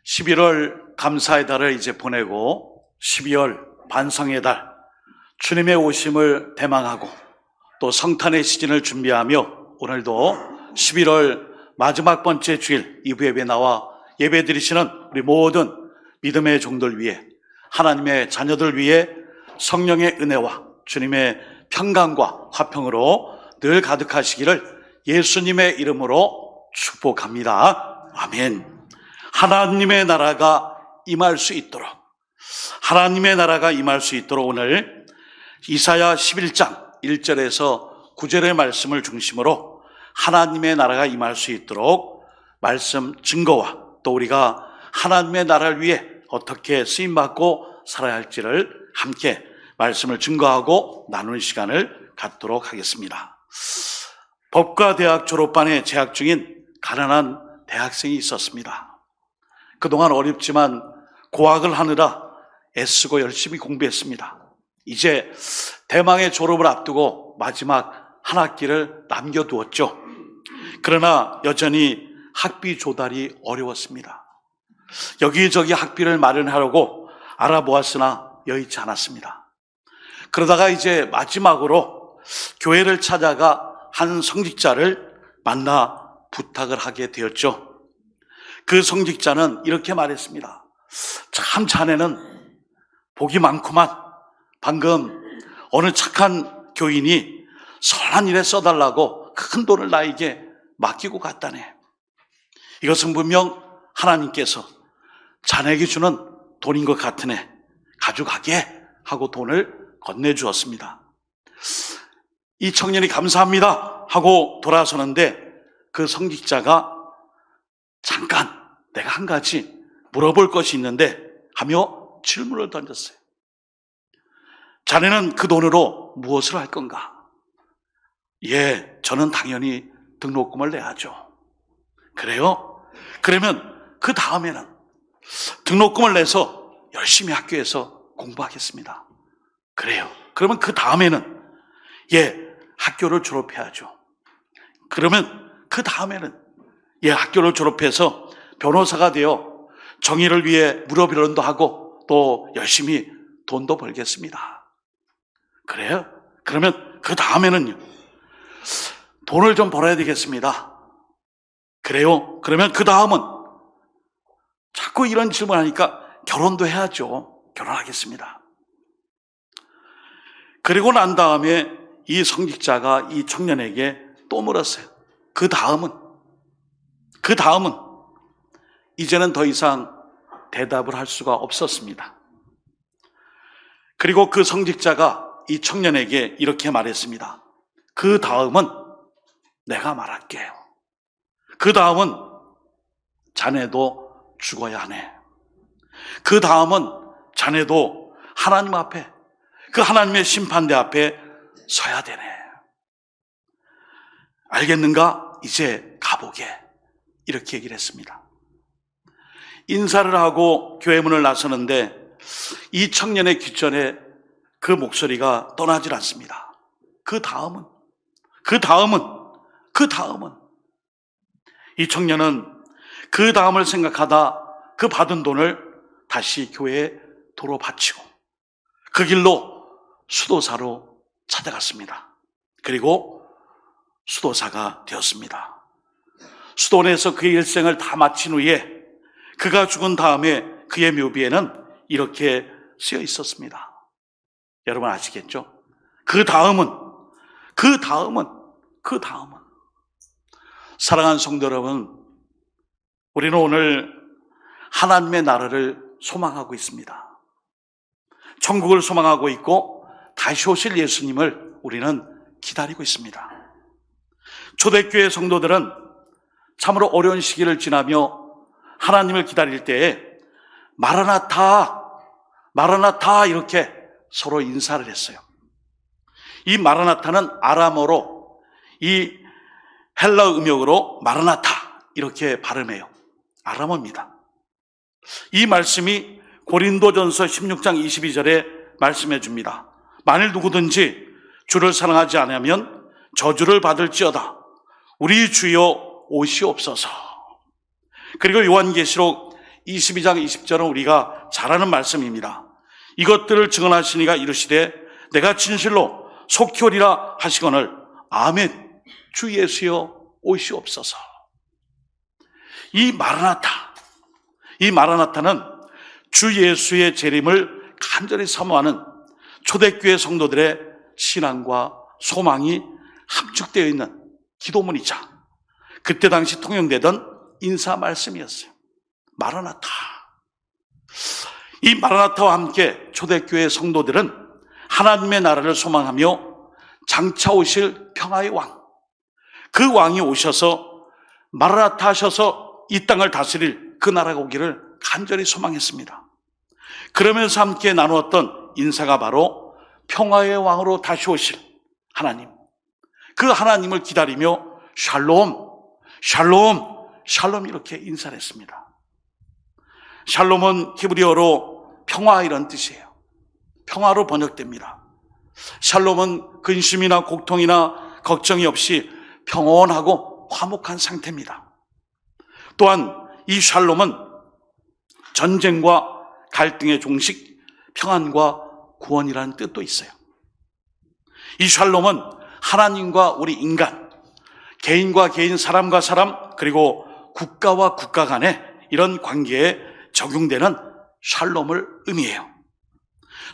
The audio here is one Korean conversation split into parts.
11월 감사의 달을 이제 보내고 12월 반성의 달, 주님의 오심을 대망하고 또 성탄의 시즌을 준비하며 오늘도 11월 마지막 번째 주일 2부 예배 나와 예배 드리시는 우리 모든 믿음의 종들 위해, 하나님의 자녀들 위해 성령의 은혜와 주님의 평강과 화평으로 늘 가득하시기를 예수님의 이름으로 축복합니다. 아멘. 하나님의 나라가 임할 수 있도록, 하나님의 나라가 임할 수 있도록 오늘 이사야 11장 1절에서 9절의 말씀을 중심으로 하나님의 나라가 임할 수 있도록 말씀 증거와 또 우리가 하나님의 나라를 위해 어떻게 쓰임받고 살아야 할지를 함께 말씀을 증거하고 나누는 시간을 갖도록 하겠습니다. 법과대학 졸업반에 재학 중인 가난한 대학생이 있었습니다. 그동안 어렵지만 고학을 하느라 애쓰고 열심히 공부했습니다. 이제 대망의 졸업을 앞두고 마지막 한 학기를 남겨두었죠. 그러나 여전히 학비 조달이 어려웠습니다. 여기저기 학비를 마련하려고 알아보았으나 여의치 않았습니다. 그러다가 이제 마지막으로 교회를 찾아가 한 성직자를 만나 부탁을 하게 되었죠. 그 성직자는 이렇게 말했습니다. 참 자네는 복이 많구만. 방금 어느 착한 교인이 선한 일에 써달라고 큰 돈을 나에게 맡기고 갔다네. 이것은 분명 하나님께서 자네에게 주는 돈인 것 같으네. 가져가게 하고 돈을 건네주었습니다. 이 청년이 감사합니다 하고 돌아서는데 그 성직자가 잠깐 내가 한 가지 물어볼 것이 있는데 하며 질문을 던졌어요. 자네는 그 돈으로 무엇을 할 건가? 예, 저는 당연히 등록금을 내야죠. 그래요? 그러면 그 다음에는 등록금을 내서 열심히 학교에서 공부하겠습니다. 그래요. 그러면 그 다음에는 예, 학교를 졸업해야죠. 그러면 그 다음에는 예, 학교를 졸업해서 변호사가 되어 정의를 위해 무료변론도 하고 또 열심히 돈도 벌겠습니다. 그래요? 그러면 그 다음에는요, 돈을 좀 벌어야 되겠습니다. 그래요? 그러면 그 다음은 자꾸 이런 질문하니까 결혼도 해야죠. 결혼하겠습니다. 그리고 난 다음에 이 성직자가 이 청년에게 또 물었어요. 그 다음은 이제는 더 이상 대답을 할 수가 없었습니다. 그리고 그 성직자가 이 청년에게 이렇게 말했습니다. 그 다음은 내가 말할게요. 그 다음은 자네도 죽어야 하네. 그 다음은 자네도 하나님 앞에, 그 하나님의 심판대 앞에 서야 되네. 알겠는가? 이제 가보게. 이렇게 얘기를 했습니다. 인사를 하고 교회 문을 나서는데 이 청년의 귓전에 그 목소리가 떠나질 않습니다. 그 다음은 이 청년은 그 다음을 생각하다 그 받은 돈을 다시 교회에 도로 바치고 그 길로 수도사로 찾아갔습니다. 그리고 수도사가 되었습니다. 수도원에서 그의 일생을 다 마친 후에 그가 죽은 다음에 그의 묘비에는 이렇게 쓰여 있었습니다. 여러분 아시겠죠? 그 다음은 사랑하는 성도 여러분, 우리는 오늘 하나님의 나라를 소망하고 있습니다. 천국을 소망하고 있고 다시 오실 예수님을 우리는 기다리고 있습니다. 초대교회 성도들은 참으로 어려운 시기를 지나며 하나님을 기다릴 때에 마라나타 이렇게 서로 인사를 했어요. 이 마라나타는 아람어로 이 헬라 음역으로 마라나타 이렇게 발음해요. 아람어입니다. 이 말씀이 고린도전서 16장 22절에 말씀해 줍니다. 만일 누구든지 주를 사랑하지 않으면 저주를 받을지어다. 우리 주여 오시옵소서. 그리고 요한계시록 22장 20절은 우리가 잘 아는 말씀입니다. 이것들을 증언하시니가 이르시되 내가 진실로 속히 오리라 하시거늘 아멘. 주 예수여 오시옵소서. 이 마라나타는 주 예수의 재림을 간절히 사모하는 초대교회 성도들의 신앙과 소망이 함축되어 있는 기도문이자 그때 당시 통용되던 인사 말씀이었어요. 마라나타. 이 마라나타와 함께 초대교회 성도들은 하나님의 나라를 소망하며 장차 오실 평화의 왕, 그 왕이 오셔서 마라나타 하셔서 이 땅을 다스릴 그 나라가 오기를 간절히 소망했습니다. 그러면서 함께 나누었던 인사가 바로 평화의 왕으로 다시 오실 하나님, 그 하나님을 기다리며 샬롬, 샬롬, 샬롬 이렇게 인사를 했습니다. 샬롬은 히브리어로 평화 이런 뜻이에요. 평화로 번역됩니다. 샬롬은 근심이나 고통이나 걱정이 없이 평온하고 화목한 상태입니다. 또한 이 샬롬은 전쟁과 갈등의 종식, 평안과 구원이라는 뜻도 있어요. 이 샬롬은 하나님과 우리 인간, 개인과 개인, 사람과 사람, 그리고 국가와 국가 간의 이런 관계에 적용되는 샬롬을 의미해요.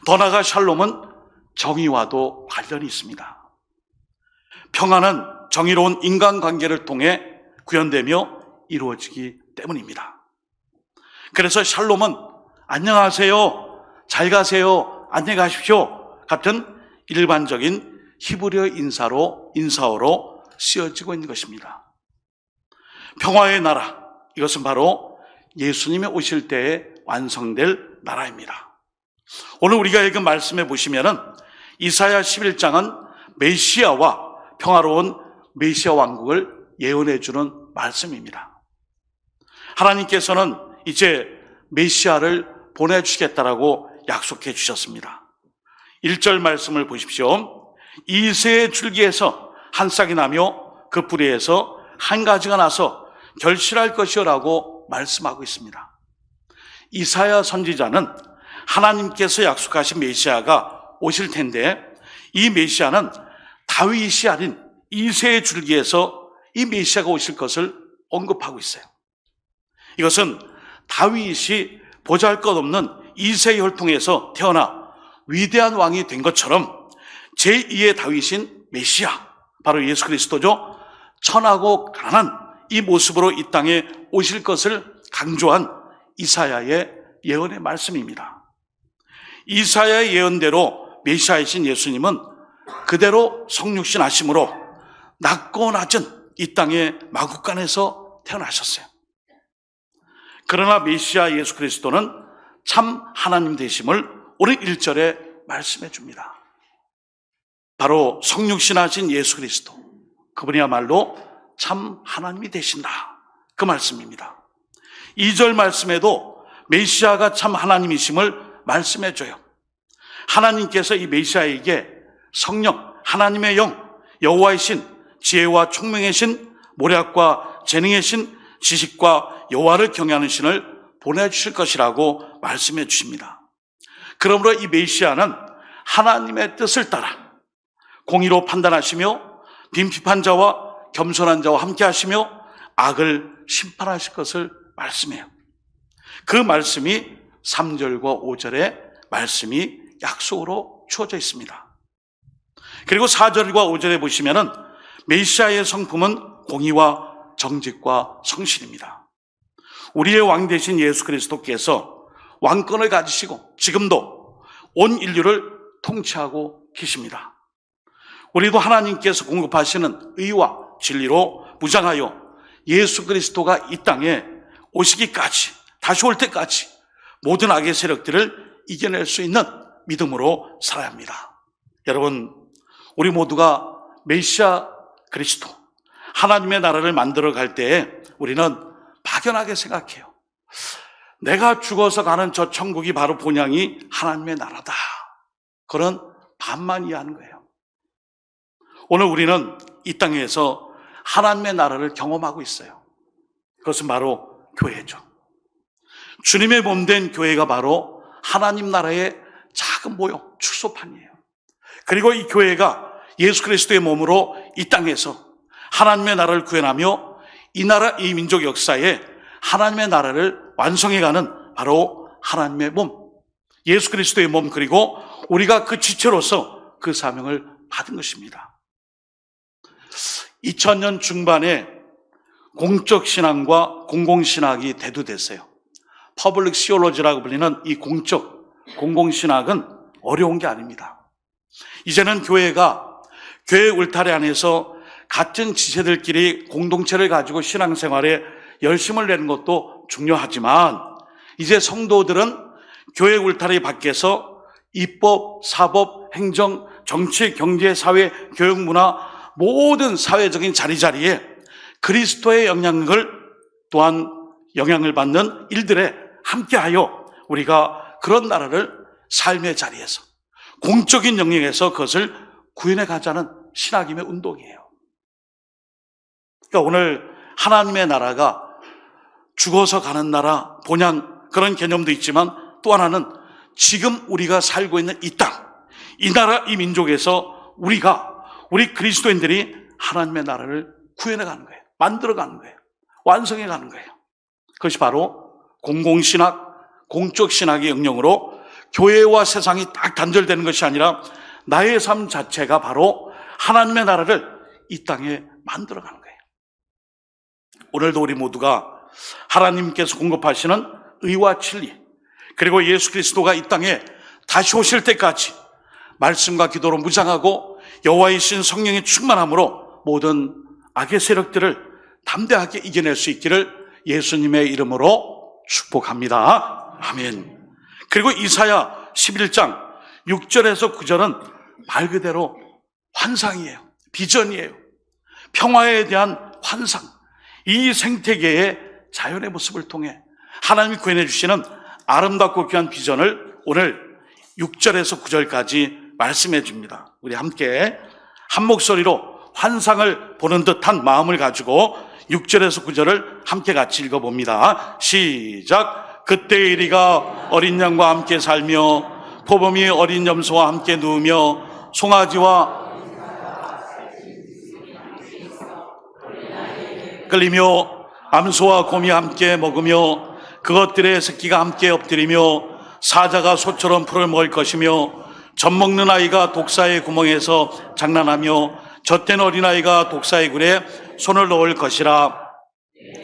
더 나아가 샬롬은 정의와도 관련이 있습니다. 평안은 정의로운 인간관계를 통해 구현되며 이루어지기 때문입니다. 그래서 샬롬은 안녕하세요, 잘 가세요, 안녕히 가십시오 같은 일반적인 히브리어 인사어로 쓰여지고 있는 것입니다. 평화의 나라, 이것은 바로 예수님이 오실 때에 완성될 나라입니다. 오늘 우리가 읽은 말씀에 보시면은 이사야 11장은 메시아와 평화로운 메시아 왕국을 예언해 주는 말씀입니다. 하나님께서는 이제 메시아를 보내주시겠다라고 약속해 주셨습니다. 1절 말씀을 보십시오. 이새의 줄기에서 한 싹이 나며 그 뿌리에서 한 가지가 나서 결실할 것이라고 말씀하고 있습니다. 이사야 선지자는 하나님께서 약속하신 메시아가 오실 텐데 이 메시아는 다윗이 아닌 이새의 줄기에서 이 메시아가 오실 것을 언급하고 있어요. 이것은 다윗이 보잘것없는 이새의 혈통에서 태어나 위대한 왕이 된 것처럼 제2의 다윗인 메시아, 바로 예수 그리스도죠. 천하고 가난한 이 모습으로 이 땅에 오실 것을 강조한 이사야의 예언의 말씀입니다. 이사야의 예언대로 메시아이신 예수님은 그대로 성육신 하심으로 낮고 낮은 이 땅의 마국간에서 태어나셨어요. 그러나 메시아 예수 그리스도는 참 하나님 되심을 오늘 1절에 말씀해 줍니다. 바로 성육신 하신 예수 그리스도, 그분이야말로 참 하나님이 되신다, 그 말씀입니다. 2절 말씀에도 메시아가 참 하나님이심을 말씀해 줘요. 하나님께서 이 메시아에게 성령, 하나님의 영, 여호와의 신, 지혜와 총명의 신, 모략과 재능의 신, 지식과 여호와를 경외하는 신을 보내주실 것이라고 말씀해 주십니다. 그러므로 이 메시아는 하나님의 뜻을 따라 공의로 판단하시며 빈핍한 자와 겸손한 자와 함께 하시며 악을 심판하실 것을 말씀해요. 그 말씀이 3절과 5절의 말씀이 약속으로 주어져 있습니다. 그리고 4절과 5절에 보시면은 메시아의 성품은 공의와 정직과 성실입니다. 우리의 왕 되신 예수 그리스도께서 왕권을 가지시고 지금도 온 인류를 통치하고 계십니다. 우리도 하나님께서 공급하시는 의와 진리로 무장하여 예수 그리스도가 이 땅에 오시기까지, 다시 올 때까지 모든 악의 세력들을 이겨낼 수 있는 믿음으로 살아야 합니다. 여러분, 우리 모두가 메시아 그리스도, 하나님의 나라를 만들어 갈 때에 우리는 막연하게 생각해요. 내가 죽어서 가는 저 천국이 바로 본향이 하나님의 나라다. 그런 반만 이해하는 거예요. 오늘 우리는 이 땅에서 하나님의 나라를 경험하고 있어요. 그것은 바로 교회죠. 주님의 몸된 교회가 바로 하나님 나라의 작은 모형, 축소판이에요. 그리고 이 교회가 예수 그리스도의 몸으로 이 땅에서 하나님의 나라를 구현하며 이 나라, 이 민족 역사에 하나님의 나라를 완성해가는 바로 하나님의 몸, 예수 그리스도의 몸, 그리고 우리가 그 지체로서 그 사명을 받은 것입니다. 2000년 중반에 공적 신앙과 공공 신학이 대두됐어요. 퍼블릭 시올로지라고 불리는 이 공공 신학은 어려운 게 아닙니다. 이제는 교회가 교회 울타리 안에서 같은 지체들끼리 공동체를 가지고 신앙생활에 열심을 내는 것도 중요하지만, 이제 성도들은 교회 울타리 밖에서 입법, 사법, 행정, 정치, 경제, 사회, 교육, 문화 모든 사회적인 자리자리에 그리스도의 영향을 또한 영향을 받는 일들에 함께하여 우리가 그런 나라를 삶의 자리에서 공적인 영역에서 그것을 구현해 가자는 신학임의 운동이에요. 그러니까 오늘 하나님의 나라가 죽어서 가는 나라, 본향, 그런 개념도 있지만 또 하나는 지금 우리가 살고 있는 이 땅, 이 나라, 이 민족에서 우리 그리스도인들이 하나님의 나라를 구현해 가는 거예요. 만들어 가는 거예요. 완성해 가는 거예요. 그것이 바로 공공신학, 공적 신학의 영역으로 교회와 세상이 딱 단절되는 것이 아니라 나의 삶 자체가 바로 하나님의 나라를 이 땅에 만들어 가는 거예요. 오늘도 우리 모두가 하나님께서 공급하시는 의와 진리, 그리고 예수 그리스도가 이 땅에 다시 오실 때까지 말씀과 기도로 무장하고 여호와의 신 성령의 충만함으로 모든 악의 세력들을 담대하게 이겨낼 수 있기를 예수님의 이름으로 축복합니다. 아멘. 그리고 이사야 11장 6절에서 9절은 말 그대로 환상이에요. 비전이에요. 평화에 대한 환상. 이 생태계의 자연의 모습을 통해 하나님이 구현해 주시는 아름답고 귀한 비전을 오늘 6절에서 9절까지 말씀해 줍니다. 우리 함께 한 목소리로 환상을 보는 듯한 마음을 가지고 6절에서 9절을 함께 같이 읽어봅니다. 시작. 그때의 이리가 어린 양과 함께 살며 포범이 어린 염소와 함께 누우며 송아지와 끌리며 암소와 곰이 함께 먹으며 그것들의 새끼가 함께 엎드리며 사자가 소처럼 풀을 먹을 것이며 젖먹는 아이가 독사의 구멍에서 장난하며 젖된 어린아이가 독사의 굴에 손을 넣을 것이라.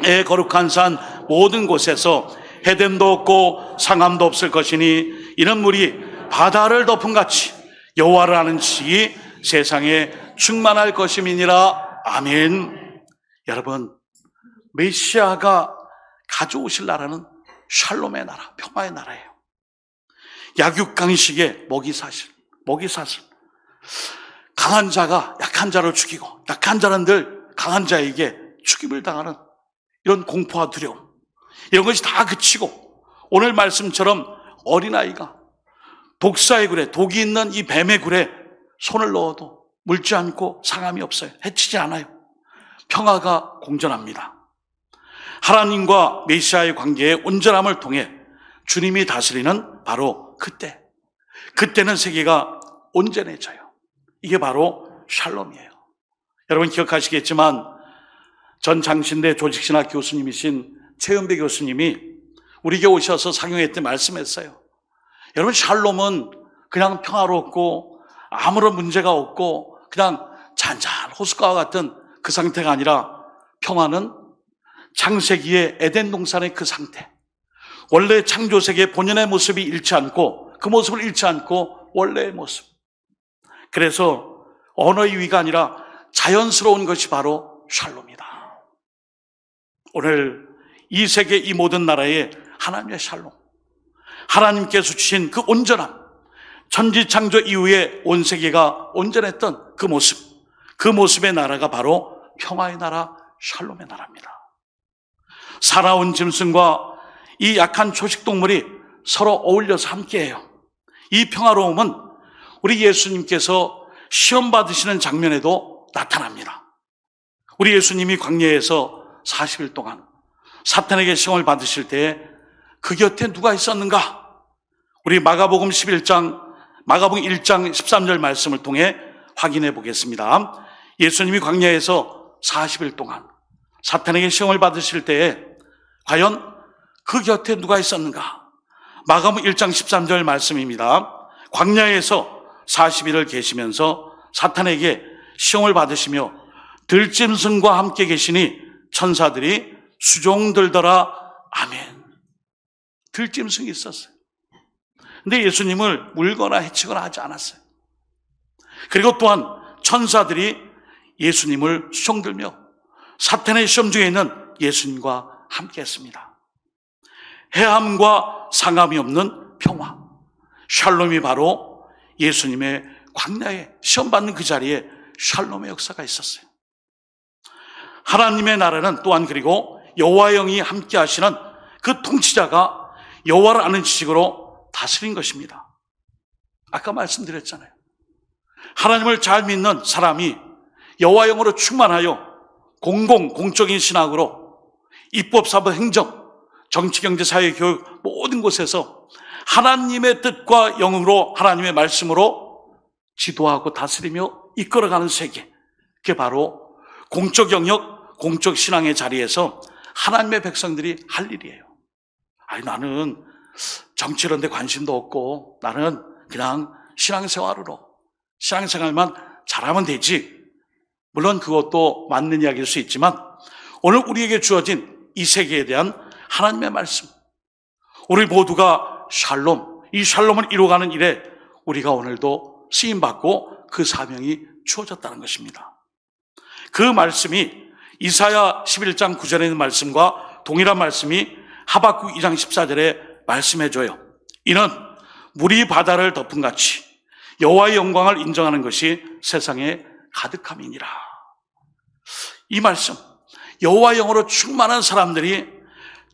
의 거룩한 산 모든 곳에서 해됨도 없고 상함도 없을 것이니 이는 물이 바다를 덮은 같이 여호와를 아는 지식이 세상에 충만할 것임이니라. 아멘. 여러분, 메시아가 가져오실 나라는 샬롬의 나라, 평화의 나라예요. 약육강식의 먹이사슬. 강한 자가 약한 자를 죽이고 약한 자는 늘 강한 자에게 죽임을 당하는 이런 공포와 두려움, 이런 것이 다 그치고 오늘 말씀처럼 어린아이가 독사의 굴에, 독이 있는 이 뱀의 굴에 손을 넣어도 물지 않고 상함이 없어요. 해치지 않아요. 평화가 공존합니다. 하나님과 메시아의 관계의 온전함을 통해 주님이 다스리는 바로 그때는 세계가 온전해져요. 이게 바로 샬롬이에요. 여러분 기억하시겠지만 전 장신대 조직신학 교수님이신 최은배 교수님이 우리에게 오셔서 상용회 때 말씀했어요. 여러분, 샬롬은 그냥 평화롭고 아무런 문제가 없고 그냥 잔잔 호숫가와 같은 그 상태가 아니라, 평화는 창세기의 에덴 동산의 그 상태, 원래 창조세계의 본연의 모습이 잃지 않고 그 모습을 잃지 않고 원래의 모습. 그래서 언어의 위가 아니라 자연스러운 것이 바로 샬롬이다. 오늘 이 세계 이 모든 나라에 하나님의 샬롬, 하나님께서 주신 그 온전함, 천지창조 이후에 온 세계가 온전했던 그 모습, 그 모습의 나라가 바로 평화의 나라, 샬롬의 나라입니다. 살아온 짐승과 이 약한 초식동물이 서로 어울려서 함께해요. 이 평화로움은 우리 예수님께서 시험 받으시는 장면에도 나타납니다. 우리 예수님이 광야에서 40일 동안 사탄에게 시험을 받으실 때 그 곁에 누가 있었는가? 우리 마가복음 1장 13절 말씀을 통해 확인해 보겠습니다. 예수님이 광야에서 40일 동안 사탄에게 시험을 받으실 때에 과연 그 곁에 누가 있었는가? 마가복음 1장 13절 말씀입니다. 광야에서 40일을 계시면서 사탄에게 시험을 받으시며 들짐승과 함께 계시니 천사들이 수종들더라. 아멘. 들짐승이 있었어요. 근데 예수님을 물거나 해치거나 하지 않았어요. 그리고 또한 천사들이 예수님을 수종들며 사탄의 시험 중에 있는 예수님과 함께 했습니다. 해함과 상함이 없는 평화, 샬롬이 바로 예수님의 광야에 시험받는 그 자리에 샬롬의 역사가 있었어요. 하나님의 나라는 또한 그리고 여호와 영이 함께 하시는 그 통치자가 여호와를 아는 지식으로 다스린 것입니다. 아까 말씀드렸잖아요. 하나님을 잘 믿는 사람이 여호와 영으로 충만하여 공적인 신학으로 입법, 사법, 행정, 정치, 경제, 사회, 교육 모든 곳에서 하나님의 뜻과 영으로 하나님의 말씀으로 지도하고 다스리며 이끌어가는 세계, 그게 바로 공적 영역, 공적 신앙의 자리에서 하나님의 백성들이 할 일이에요. 아니, 나는 정치 이런 데 관심도 없고 나는 그냥 신앙생활만 잘하면 되지. 물론 그것도 맞는 이야기일 수 있지만 오늘 우리에게 주어진 이 세계에 대한 하나님의 말씀, 우리 모두가 이 샬롬을 이루어가는 일에 우리가 오늘도 쓰임받고 그 사명이 주어졌다는 것입니다. 그 말씀이 이사야 11장 9절에 있는 말씀과 동일한 말씀이 하박국 2장 14절에 말씀해줘요. 이는 물이 바다를 덮은 같이 여호와의 영광을 인정하는 것이 세상에 가득함이니라. 이 말씀, 여호와의 영으로 충만한 사람들이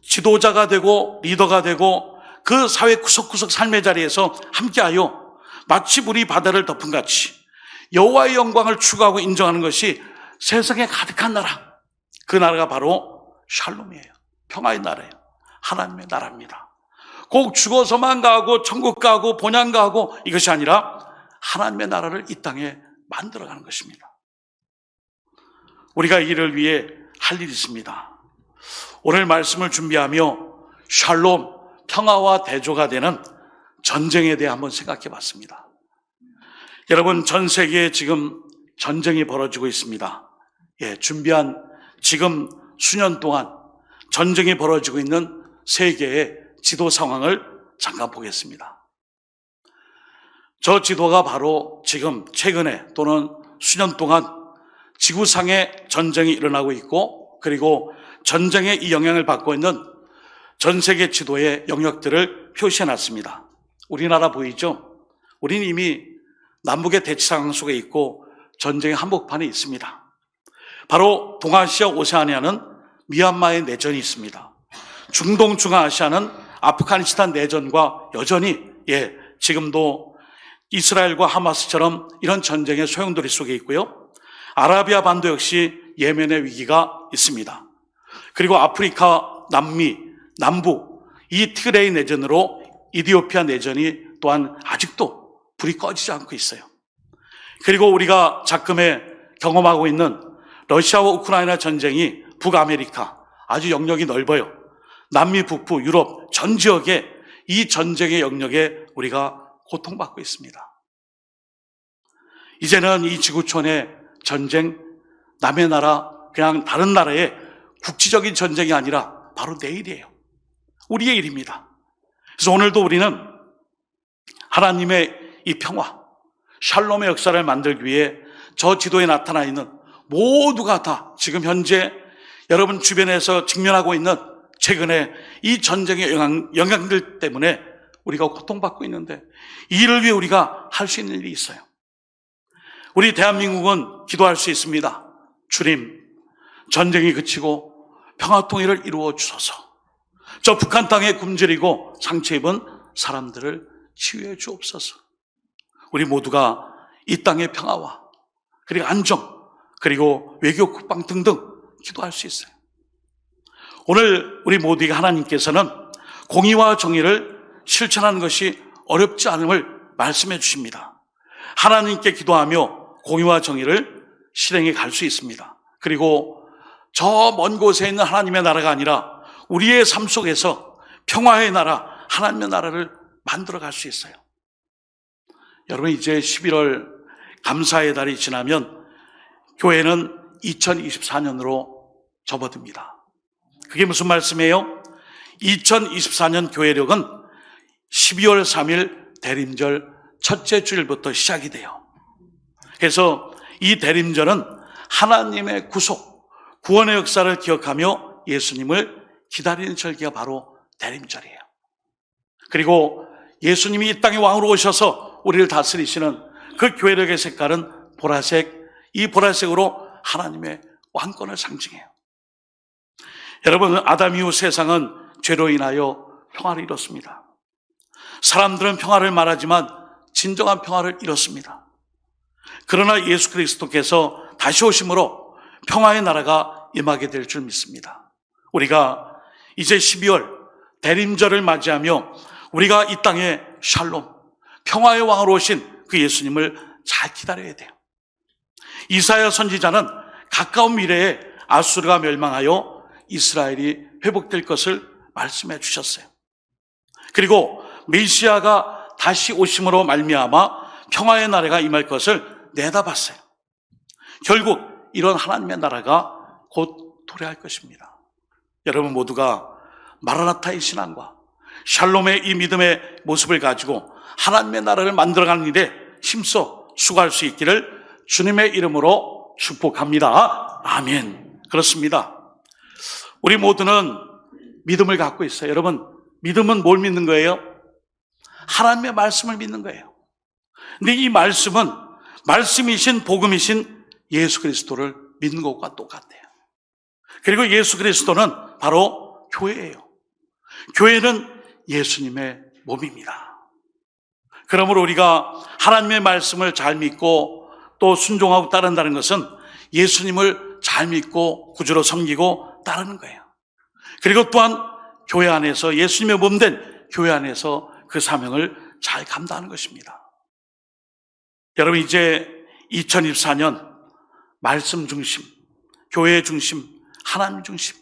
지도자가 되고 리더가 되고 그 사회 구석구석 삶의 자리에서 함께하여 마치 물이 바다를 덮은 같이 여호와의 영광을 추구하고 인정하는 것이 세상에 가득한 나라, 그 나라가 바로 샬롬이에요. 평화의 나라예요. 하나님의 나라입니다. 꼭 죽어서만 가고 천국 가고 본향 가고 이것이 아니라 하나님의 나라를 이 땅에 만들어가는 것입니다. 우리가 이를 위해 할 일이 있습니다. 오늘 말씀을 준비하며 샬롬, 평화와 대조가 되는 전쟁에 대해 한번 생각해 봤습니다. 여러분, 전 세계에 지금 전쟁이 벌어지고 있습니다. 준비한 지금 수년 동안 전쟁이 벌어지고 있는 세계의 지도 상황을 잠깐 보겠습니다. 저 지도가 바로 지금 최근에 또는 수년 동안 지구상에 전쟁이 일어나고 있고 그리고 전쟁의 이 영향을 받고 있는 전 세계 지도의 영역들을 표시해놨습니다. 우리나라 보이죠? 우리는 이미 남북의 대치 상황 속에 있고 전쟁의 한복판에 있습니다. 바로 동아시아 오세아니아는 미얀마의 내전이 있습니다. 중동 중앙아시아는 아프가니스탄 내전과 여전히 지금도 이스라엘과 하마스처럼 이런 전쟁의 소용돌이 속에 있고요. 아라비아 반도 역시 예멘의 위기가 있습니다. 그리고 아프리카, 남미, 남부 이 티그레이 내전으로 이디오피아 내전이 또한 아직도 불이 꺼지지 않고 있어요. 그리고 우리가 작금에 경험하고 있는 러시아와 우크라이나 전쟁이 북아메리카 아주 영역이 넓어요. 남미, 북부, 유럽 전 지역에 이 전쟁의 영역에 우리가 고통받고 있습니다. 이제는 이 지구촌의 전쟁, 남의 나라, 그냥 다른 나라의 국지적인 전쟁이 아니라 바로 내일이에요. 우리의 일입니다. 그래서 오늘도 우리는 하나님의 이 평화, 샬롬의 역사를 만들기 위해 저 지도에 나타나 있는 모두가 다 지금 현재 여러분 주변에서 직면하고 있는 최근에 이 전쟁의 영향들 때문에 우리가 고통받고 있는데 이 일을 위해 우리가 할 수 있는 일이 있어요. 우리 대한민국은 기도할 수 있습니다. 주님, 전쟁이 그치고 평화통일을 이루어 주소서. 저 북한 땅에 굶주리고 상처 입은 사람들을 치유해 주옵소서. 우리 모두가 이 땅의 평화와 그리고 안정 그리고 외교 국방 등등 기도할 수 있어요. 오늘 우리 모두에게 하나님께서는 공의와 정의를 실천하는 것이 어렵지 않음을 말씀해 주십니다. 하나님께 기도하며 공의와 정의를 실행해 갈 수 있습니다. 그리고 저 먼 곳에 있는 하나님의 나라가 아니라 우리의 삶 속에서 평화의 나라, 하나님의 나라를 만들어 갈 수 있어요. 여러분, 이제 11월 감사의 달이 지나면 교회는 2024년으로 접어듭니다. 그게 무슨 말씀이에요? 2024년 교회력은 12월 3일 대림절 첫째 주일부터 시작이 돼요. 그래서 이 대림절은 하나님의 구속, 구원의 역사를 기억하며 예수님을 기다리는 절기가 바로 대림절이에요. 그리고 예수님이 이 땅에 왕으로 오셔서 우리를 다스리시는 그 교회력의 색깔은 보라색, 이 보라색으로 하나님의 왕권을 상징해요. 여러분, 아담 이후 세상은 죄로 인하여 평화를 잃었습니다. 사람들은 평화를 말하지만 진정한 평화를 잃었습니다. 그러나 예수 그리스도께서 다시 오심으로 평화의 나라가 임하게 될 줄 믿습니다. 우리가 이제 12월 대림절을 맞이하며 우리가 이 땅에 샬롬, 평화의 왕으로 오신 그 예수님을 잘 기다려야 돼요. 이사야 선지자는 가까운 미래에 아수르가 멸망하여 이스라엘이 회복될 것을 말씀해 주셨어요. 그리고 메시아가 다시 오심으로 말미암아 평화의 나라가 임할 것을 내다봤어요. 결국 이런 하나님의 나라가 곧 도래할 것입니다. 여러분 모두가 마라나타의 신앙과 샬롬의 이 믿음의 모습을 가지고 하나님의 나라를 만들어가는 일에 힘써 수고할 수 있기를 주님의 이름으로 축복합니다. 아멘. 그렇습니다. 우리 모두는 믿음을 갖고 있어요. 여러분, 믿음은 뭘 믿는 거예요? 하나님의 말씀을 믿는 거예요. 근데 이 말씀은 말씀이신 복음이신 예수 그리스도를 믿는 것과 똑같아요. 그리고 예수 그리스도는 바로 교회예요. 교회는 예수님의 몸입니다. 그러므로 우리가 하나님의 말씀을 잘 믿고 또 순종하고 따른다는 것은 예수님을 잘 믿고 구주로 섬기고 따르는 거예요. 그리고 또한 교회 안에서 예수님의 몸된 교회 안에서 그 사명을 잘 감당하는 것입니다. 여러분, 이제 2024년 말씀 중심, 교회 중심, 하나님 중심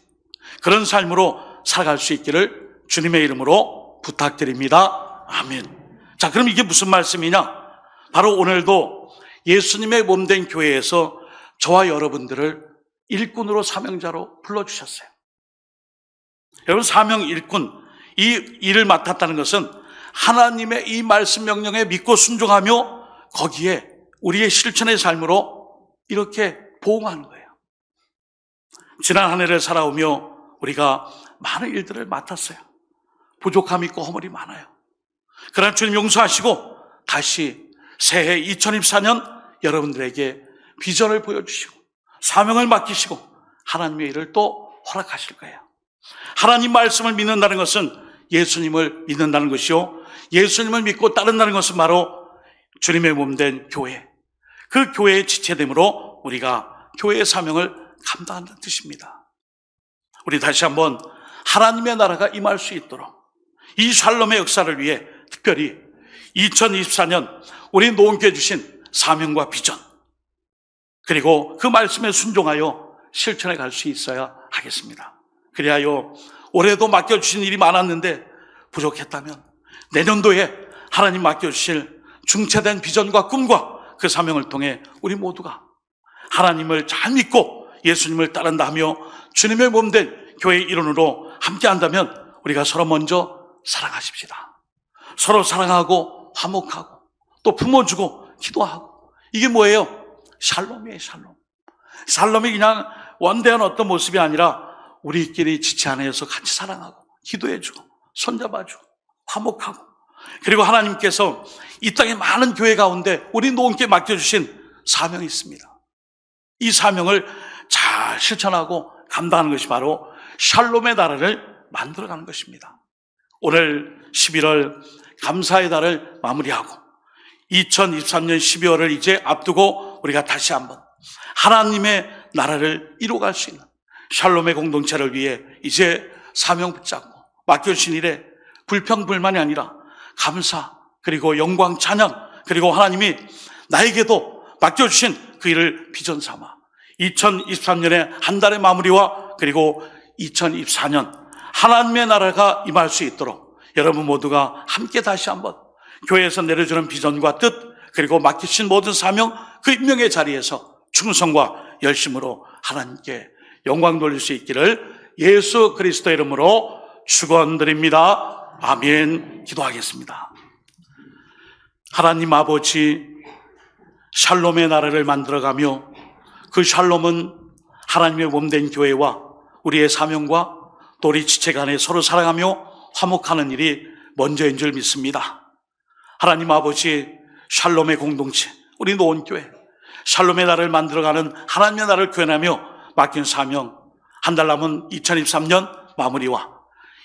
그런 삶으로 살아갈 수 있기를 주님의 이름으로 부탁드립니다. 아멘. 자, 그럼 이게 무슨 말씀이냐? 바로 오늘도 예수님의 몸된 교회에서 저와 여러분들을 일꾼으로 사명자로 불러주셨어요. 여러분, 사명 일꾼, 이 일을 맡았다는 것은 하나님의 이 말씀 명령에 믿고 순종하며 거기에 우리의 실천의 삶으로 이렇게 보응하는 거예요. 지난 한 해를 살아오며 우리가 많은 일들을 맡았어요. 부족함이 있고 허물이 많아요. 그러나 주님 용서하시고 다시 새해 2024년 여러분들에게 비전을 보여주시고 사명을 맡기시고 하나님의 일을 또 허락하실 거예요. 하나님 말씀을 믿는다는 것은 예수님을 믿는다는 것이요, 예수님을 믿고 따른다는 것은 바로 주님의 몸된 교회, 그 교회의 지체됨으로 우리가 교회의 사명을 감당한다는 뜻입니다. 우리 다시 한번 하나님의 나라가 임할 수 있도록 이 샬롬의 역사를 위해 특별히 2024년 우리 노원교회 주신 사명과 비전, 그리고 그 말씀에 순종하여 실천해 갈 수 있어야 하겠습니다. 그리하여 올해도 맡겨주신 일이 많았는데 부족했다면 내년도에 하나님 맡겨주실 중체된 비전과 꿈과 그 사명을 통해 우리 모두가 하나님을 잘 믿고 예수님을 따른다 하며 주님의 몸된 교회의 일원으로 함께한다면 우리가 서로 먼저 사랑하십시다. 서로 사랑하고 화목하고 또 품어주고 기도하고, 이게 뭐예요? 샬롬이에요. 샬롬. 샬롬이 그냥 원대한 어떤 모습이 아니라 우리끼리 지체 안에서 같이 사랑하고 기도해주고 손잡아주고 화목하고, 그리고 하나님께서 이 땅의 많은 교회 가운데 우리 노원께 맡겨주신 사명이 있습니다. 이 사명을 잘 실천하고 감당하는 것이 바로 샬롬의 나라를 만들어가는 것입니다. 오늘 11월 감사의 달을 마무리하고 2023년 12월을 이제 앞두고 우리가 다시 한번 하나님의 나라를 이루어갈 수 있는 샬롬의 공동체를 위해 이제 사명 붙잡고 맡겨주신 일에 불평불만이 아니라 감사, 그리고 영광, 찬양, 그리고 하나님이 나에게도 맡겨주신 그 일을 비전 삼아 2023년의 한 달의 마무리와 그리고 2024년 하나님의 나라가 임할 수 있도록 여러분 모두가 함께 다시 한번 교회에서 내려주는 비전과 뜻, 그리고 맡기신 모든 사명, 그 임명의 자리에서 충성과 열심으로 하나님께 영광 돌릴 수 있기를 예수 그리스도의 이름으로 축원드립니다. 아멘. 기도하겠습니다. 하나님 아버지, 샬롬의 나라를 만들어가며 그 샬롬은 하나님의 몸된 교회와 우리의 사명과 또 우리 지체 간에 서로 사랑하며 화목하는 일이 먼저인 줄 믿습니다. 하나님 아버지, 샬롬의 공동체, 우리 노원교회, 샬롬의 나라를 만들어가는 하나님의 나라를 구현하며 맡긴 사명, 한 달 남은 2023년 마무리와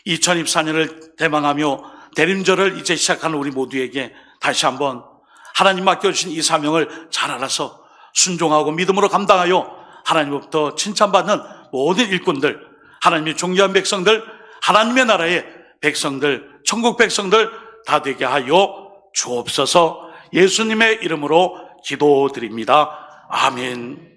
2024년을 대망하며 대림절을 이제 시작하는 우리 모두에게 다시 한번 하나님 맡겨주신 이 사명을 잘 알아서 순종하고 믿음으로 감당하여 하나님으로부터 칭찬받는 모든 일꾼들, 하나님의 존귀한 백성들, 하나님의 나라의 백성들, 천국 백성들 다 되게 하여 주옵소서. 예수님의 이름으로 기도드립니다. 아멘.